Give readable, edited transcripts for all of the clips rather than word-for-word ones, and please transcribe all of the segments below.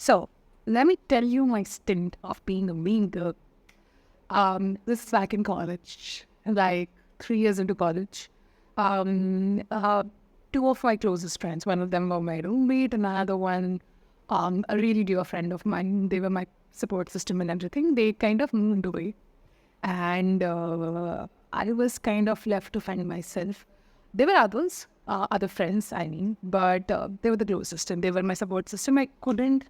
So let me tell you my stint of being a mean girl. This is back in college, like 3 years into college. Um, uh, Two of my closest friends, one of them were my roommate, and another one, a really dear friend of mine. They were my support system and everything. They kind of moved away, and I was kind of left to find myself. There were others, other friends, I mean, but they were the closest, and they were my support system. I couldn't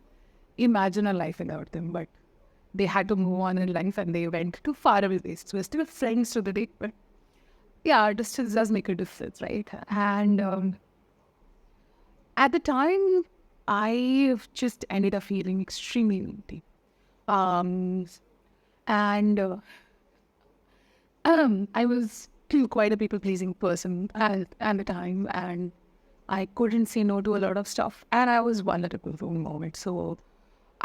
imagine a life without them, but they had to move on in life and they went to faraway places. We're still friends to the day, but yeah, distance does make a difference, right? And at the time, I just ended up feeling extremely empty. Um, and I was quite a people pleasing person at the time, and I couldn't say no to a lot of stuff, and I was vulnerable for a moment. So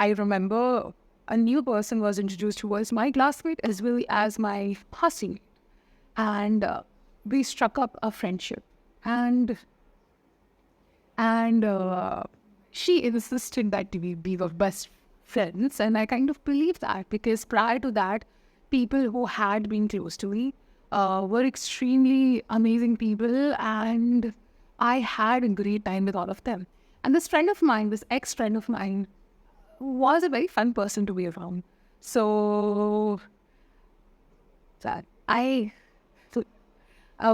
I remember a new person was introduced who was my classmate as well as my passing, and we struck up a friendship, and and she insisted that we were best friends, and I kind of believed that because prior to that, people who had been close to me were extremely amazing people, and I had a great time with all of them. And this friend of mine, this ex friend of mine, was a very fun person to be around. So that I, so,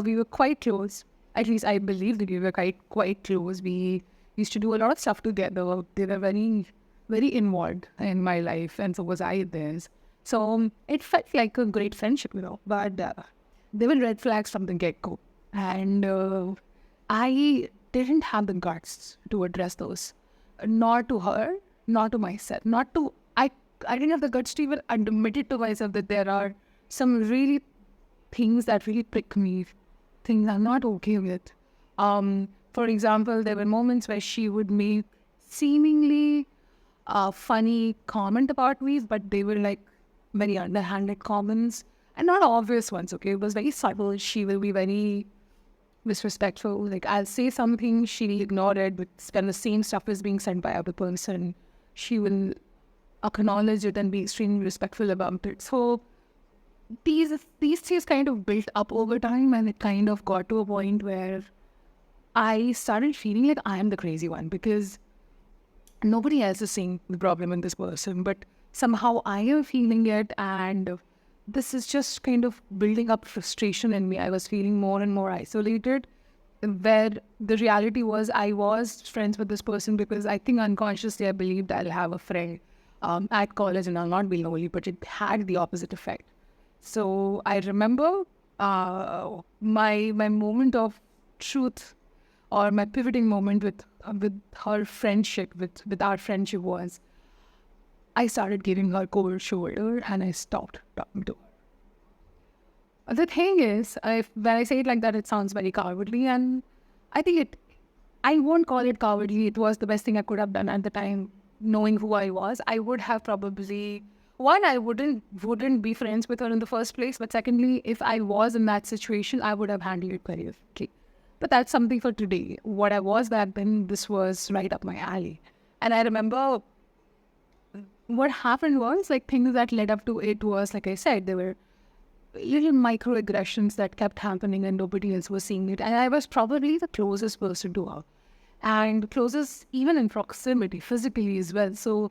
we were quite close. At least I believe that we were quite close. We used to do a lot of stuff together. They were very involved in my life, and so was I theirs. So it felt like a great friendship. But there were red flags from the get-go, and I didn't have the guts to address those, not to her, not to myself, not to I didn't have the guts to even admit it to myself that there are some really things that really prick me, things I'm not okay with. For example, there were moments where she would make seemingly funny comment about me, but they were like very underhanded comments and not obvious ones. Okay, it was very subtle. She will be very disrespectful. Like I'll say something, she'll ignore it, but when the same stuff is being sent by other person, she will acknowledge it and be extremely respectful about it. So these things kind of built up over time, and it kind of got to a point where I started feeling like I am the crazy one because nobody else is seeing the problem in this person, but somehow I am feeling it, and this is just kind of building up frustration in me. I was feeling more and more isolated, where the reality was I was friends with this person because I think unconsciously I believed I'll have a friend at college and I'll not be lonely, but it had the opposite effect. So I remember my moment of truth, or my pivoting moment with her friendship, with our friendship, was I started giving her cold shoulder and I stopped talking to her. The thing is, when I say it like that, it sounds very cowardly, and I think I won't call it cowardly. It was the best thing I could have done at the time, knowing who I was. I would have probably, one, I wouldn't be friends with her in the first place, but secondly, if I was in that situation, I would have handled it very okay. But that's something for today. What I was back then, this was right up my alley. And I remember what happened was, like, things that led up to it was, like I said, there were little microaggressions that kept happening and nobody else was seeing it. And I was probably the closest person to her, and closest even in proximity, physically as well. So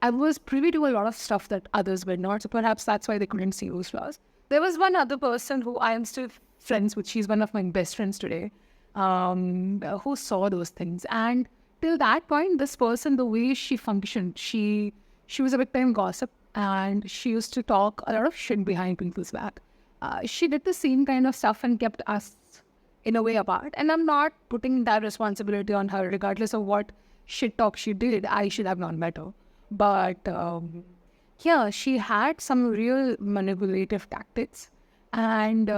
I was privy to a lot of stuff that others were not. So perhaps that's why they couldn't see those flaws. There was one other person who I am still friends with. She's one of my best friends today, who saw those things. And till that point, this person, the way she functioned, she was a big time gossip, and she used to talk a lot of shit behind people's back. She did the same kind of stuff and kept us in a way apart. And I'm not putting that responsibility on her, regardless of what shit talk she did. I should have known better. But yeah, she had some real manipulative tactics. And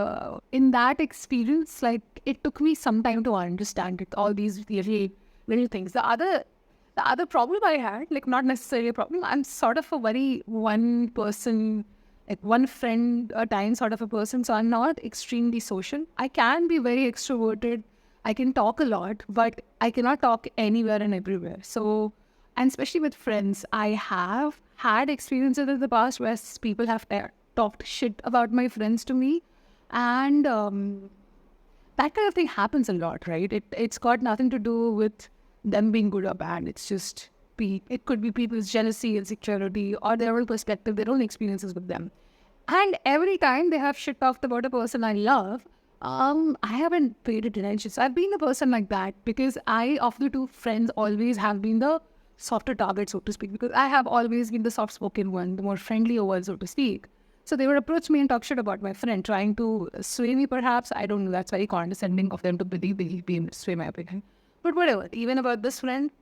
in that experience, like, it took me some time to understand it, all these little things. The other problem I had, like, not necessarily a problem, I'm sort of a very one person, like one friend a time sort of a person. So I'm not extremely social. I can be very extroverted. I can talk a lot, but I cannot talk anywhere and everywhere. So And especially with friends, I have had experiences in the past where people have talked shit about my friends to me. And that kind of thing happens a lot, right? It's got nothing to do with them being good or bad. It's just it could be people's jealousy, insecurity, or their own perspective, their own experiences with them. And every time they have shit talked about a person I love, I haven't paid attention. So I've been a person like that because I, of the two friends, always have been the softer target, so to speak, because I have always been the soft-spoken one, the more friendlier one, so to speak. So they would approach me and talk shit about my friend, trying to sway me perhaps. I don't know, that's very condescending of them to believe they'll be able to sway my opinion. But whatever, even about this friend,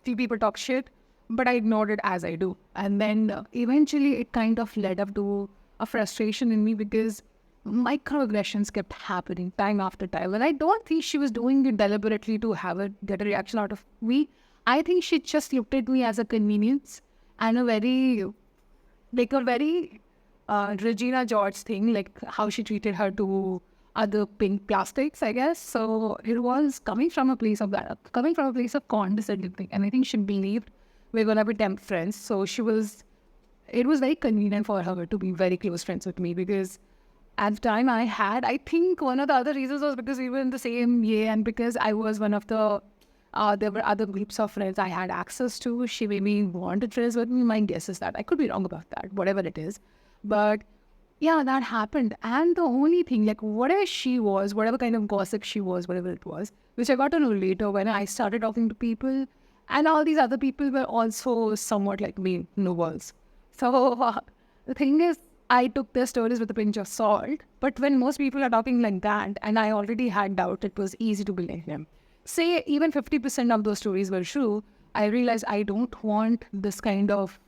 few people talk shit, but I ignored it as I do. And then eventually it kind of led up to a frustration in me because microaggressions kept happening time after time. And I don't think she was doing it deliberately to get a reaction out of me. I think she just looked at me as a convenience and a very Regina George thing, like how she treated her to other pink plastics, I guess. So it was coming from a place of condescending thing. And I think she believed we're going to be temp friends. So it was very convenient for her to be very close friends with me because at the time I think one of the other reasons was because we were in the same year and because I was one of the, there were other groups of friends I had access to. She maybe wanted friends with me. My guess is that. I could be wrong about that, whatever it is. But yeah, that happened. And the only thing, like whatever she was, whatever kind of gossip she was, whatever it was, which I got to know later when I started talking to people, and all these other people were also somewhat like me, no walls. So the thing is, I took their stories with a pinch of salt, but when most people are talking like that, and I already had doubt, it was easy to believe them. Say even 50% of those stories were true, I realized I don't want this kind of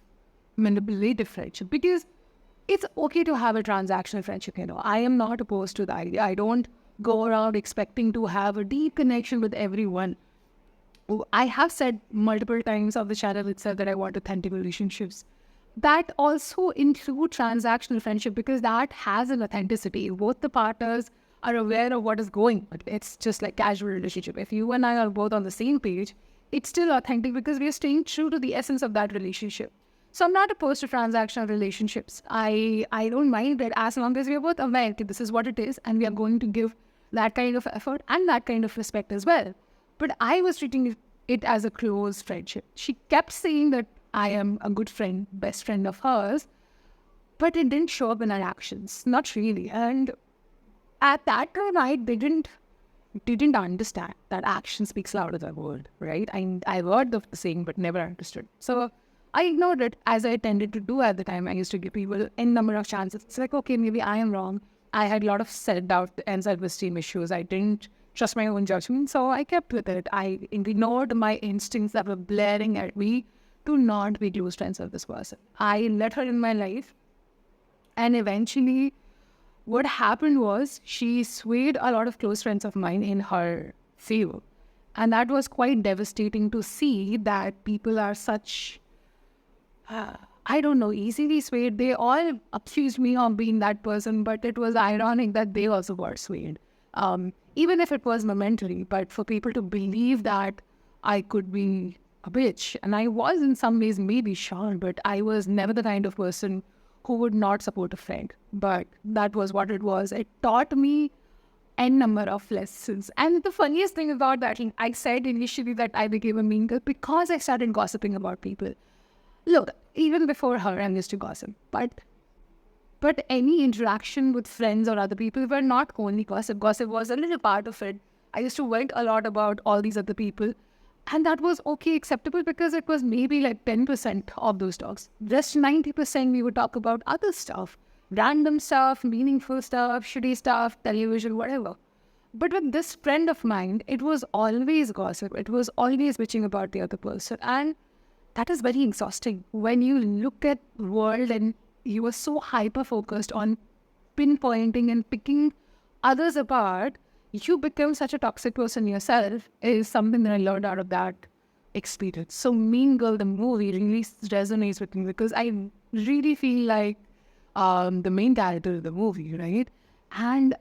manipulative friendship because it's okay to have a transactional friendship, I am not opposed to the idea. I don't go around expecting to have a deep connection with everyone. I have said multiple times on the channel itself that I want authentic relationships. That also include transactional friendship because that has an authenticity. Both the partners are aware of what is going on. It's just like casual relationship. If you and I are both on the same page, it's still authentic because we are staying true to the essence of that relationship. So I'm not opposed to transactional relationships. I don't mind it as long as we are both aware that this is what it is and we are going to give that kind of effort and that kind of respect as well. But I was treating it as a close friendship. She kept saying that I am a good friend, best friend of hers, but it didn't show up in her actions. Not really. And at that time, I didn't understand that action speaks louder than word, right? I heard the saying, but never understood. So I ignored it as I tended to do at the time. I used to give people n number of chances. It's like, okay, maybe I am wrong. I had a lot of self-doubt and self-esteem issues. I didn't trust my own judgment, so I kept with it. I ignored my instincts that were blaring at me to not be close friends with this person. I let her in my life, and eventually what happened was she swayed a lot of close friends of mine in her favor. And that was quite devastating to see that people are such, I don't know, easily swayed. They all accused me of being that person, but it was ironic that they also got swayed. Even if it was momentary, but for people to believe that I could be a bitch, and I was in some ways maybe sure, but I was never the kind of person who would not support a friend. But that was what it was. It taught me n number of lessons. And the funniest thing about that, I said initially that I became a mean girl because I started gossiping about people. Look, even before her, I used to gossip. But any interaction with friends or other people were not only gossip. Gossip was a little part of it. I used to vent a lot about all these other people. And that was okay, acceptable, because it was maybe like 10% of those talks. Just 90% we would talk about other stuff. Random stuff, meaningful stuff, shitty stuff, television, whatever. But with this friend of mine, it was always gossip. It was always bitching about the other person. And that is very exhausting. When you look at the world and you are so hyper-focused on pinpointing and picking others apart, you become such a toxic person yourself, is something that I learned out of that experience. So Mean Girl, the movie, really resonates with me because I really feel like the main character of the movie, right? And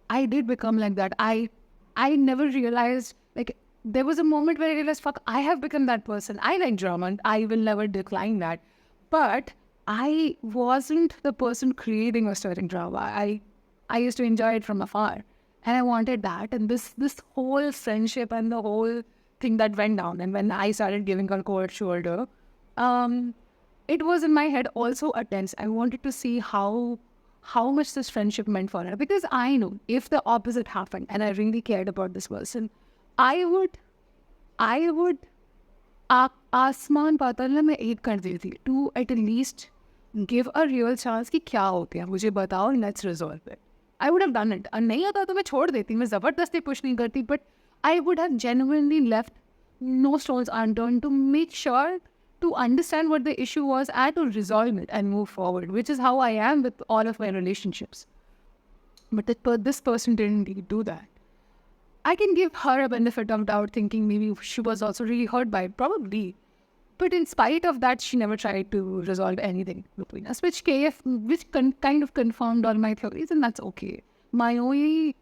I did become like that. I never realized, like, there was a moment where I realized, fuck, I have become that person. I like drama and I will never decline that. But I wasn't the person creating or stirring drama. I used to enjoy it from afar. And I wanted that. And this whole friendship and the whole thing that went down. And when I started giving her cold shoulder, it was in my head also a tense. I wanted to see how much this friendship meant for her. Because I know if the opposite happened and I really cared about this person, I would आसमान पाताल ना मैं एक कर देती to at least give a real chance कि क्या हो गया मुझे बताओ, let's resolve it. I would have done it. और नहीं आता तो मैं छोड़ देती, मैं ज़बरदस्ती push नहीं करती, but I would have genuinely left no stones unturned to make sure to understand what the issue was and to resolve it and move forward, which is how I am with all of my relationships. But this person didn't do that. I can give her a benefit of doubt, thinking maybe she was also really hurt by it, probably. But in spite of that, she never tried to resolve anything between us, which kind of confirmed all my theories, and that's okay. My only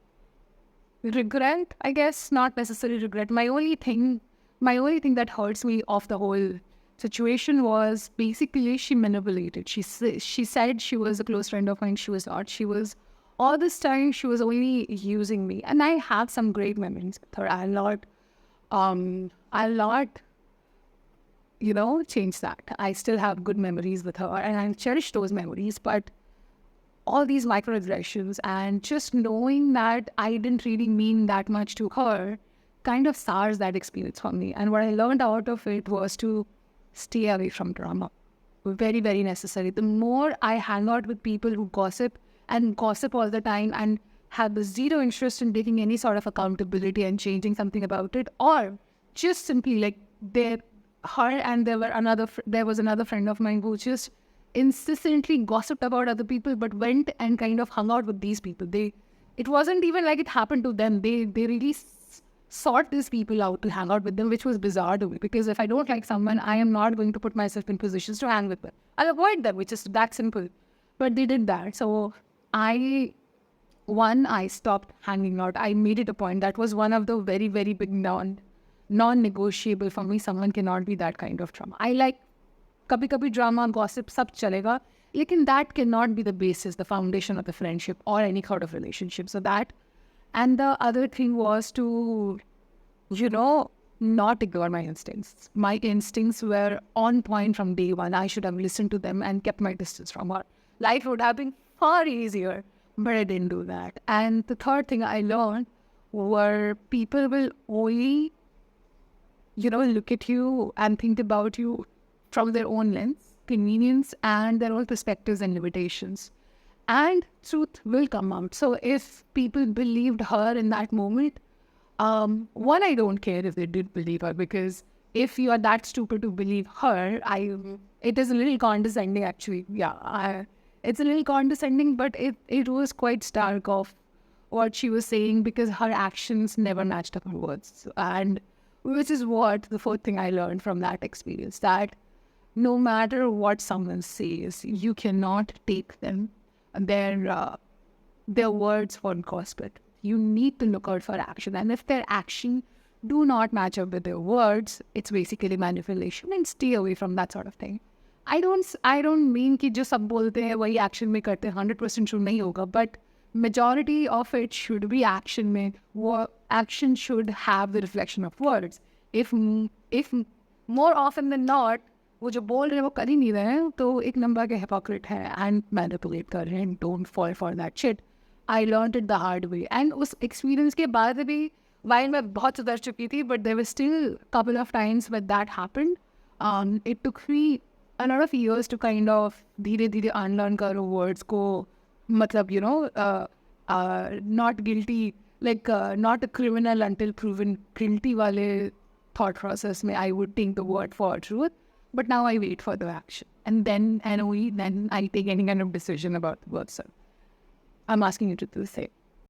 regret, I guess, not necessarily regret, my only thing that hurts me of the whole situation was basically she manipulated. She said she was a close friend of mine. She was not. She was, all this time, she was only using me. And I have some great memories with her. I'll not, change that. I still have good memories with her and I cherish those memories. But all these microaggressions and just knowing that I didn't really mean that much to her kind of sours that experience for me. And what I learned out of it was to stay away from drama. Very, very necessary. The more I hang out with people who gossip all the time and have zero interest in taking any sort of accountability and changing something about it, or just simply like there was another friend of mine who just incessantly gossiped about other people but went and kind of hung out with these people. It wasn't even like it happened to them. They really sought these people out to hang out with them, which was bizarre to me, because if I don't like someone, I am not going to put myself in positions to hang with them. I'll avoid them, which is that simple. But they did that. So I stopped hanging out. I made it a point. That was one of the very, very big non-negotiable for me. Someone cannot be that kind of drama. I like kabhi drama, gossip, sab chalega. Lekin that cannot be the basis, the foundation of the friendship or any kind of relationship. So that, and the other thing was to, not ignore my instincts. My instincts were on point from day one. I should have listened to them and kept my distance from her. Life would have been far easier, but I didn't do that. And the third thing I learned were people will only, look at you and think about you from their own lens, convenience, and their own perspectives and limitations. And truth will come out. So if people believed her in that moment, one, I don't care if they did believe her, because if you are that stupid to believe her, it is a little condescending actually. Yeah, it's a little condescending, but it was quite stark of what she was saying, because her actions never matched up her words. And which is what the fourth thing I learned from that experience, that no matter what someone says, you cannot take them their words for gospel. You need to look out for action, and if their action do not match up with their words, it's basically manipulation, and stay away from that sort of thing. I don't mean कि जो सब बोलते हैं वही action में करते हैं, 100% true नहीं होगा, but majority of it should be action में. Action should have the reflection of words. If more often than not वो जो बोल रहे हैं वो कर ही नहीं रहे हैं, तो एक नंबर के hypocrite है and manipulate कर रहे हैं. Don't fall for that shit. I learned it the hard way. And उस experience के बाद भी, while मैं बहुत सुधर चुकी थी, but there were still a couple of times when that happened. It took me a lot of years to kind of धीरे-धीरे unlearn करो words को, मतलब, not guilty, like not a criminal until proven guilty वाले thought process में I would take the word for truth. But now I wait for the action. And then, only then I take any kind of decision about the word. So I'm asking you to do the same.